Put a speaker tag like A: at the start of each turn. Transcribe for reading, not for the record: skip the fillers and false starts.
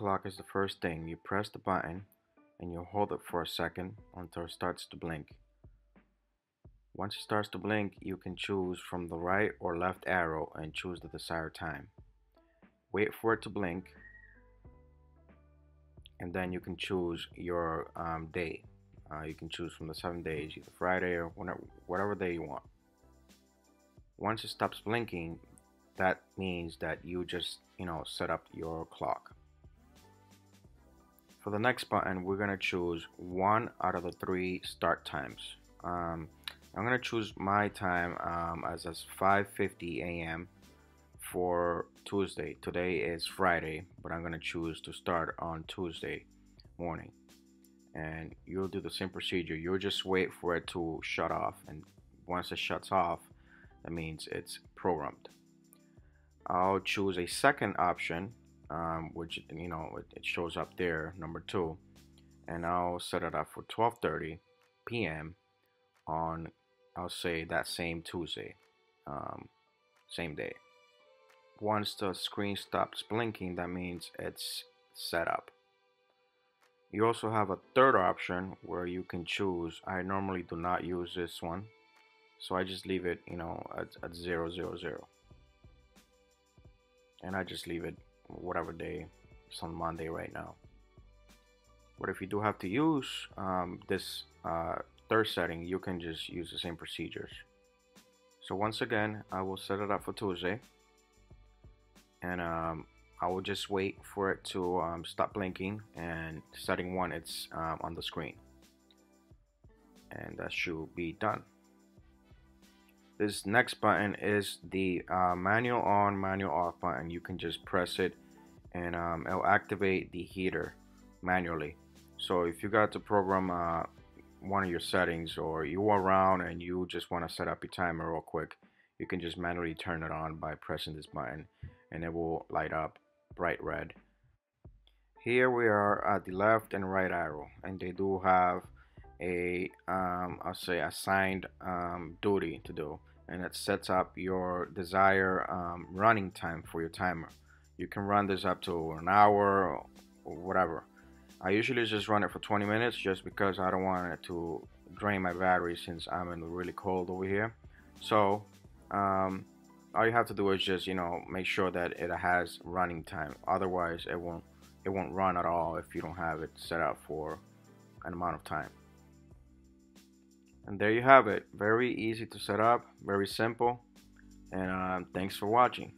A: clock is the first thing. You press the button and you hold it for a second until it starts to blink. Once it starts to blink, you can choose from the right or left arrow and choose the desired time. Wait for it to blink, and then you can choose your day. You can choose from the 7 days, either Friday or whatever day you want. Once it stops blinking, that means that you just set up your clock. For the next button, we're gonna choose one out of the three start times. I'm gonna choose my time as 5:50 a.m. for Tuesday. Today is Friday, but I'm gonna choose to start on Tuesday morning. And you'll do the same procedure. You'll just wait for it to shut off, and once it shuts off, that means it's programmed. I'll choose a second option, which it shows up there, number 2, and I'll set it up for 12:30 p.m. on, I'll say, that same Tuesday, same day. Once the screen stops blinking, that means it's set up. You also have a third option where you can choose. I normally do not use this one, so I just leave it at 000, and I just leave it whatever day. It's on Monday right now. But if you do have to use this third setting, you can just use the same procedures. So once again, I will set it up for Tuesday, and I will just wait for it to stop blinking, and setting 1, it's on the screen, and that should be done. This next button is the manual on, manual off button. You can just press it, and it'll activate the heater manually. So if you got to program one of your settings, or you are around and you just want to set up your timer real quick, you can just manually turn it on by pressing this button, and it will light up bright red. Here we are at the left and right arrow, and they do have a I'll say assigned duty to do, and it sets up your desired running time for your timer. You can run this up to an hour or whatever. I usually just run it for 20 minutes just because I don't want it to drain my battery, since I'm in the really cold over here. So all you have to do is just make sure that it has running time. Otherwise it won't run at all if you don't have it set up for an amount of time. And there you have it. Very easy to set up, very simple, and thanks for watching.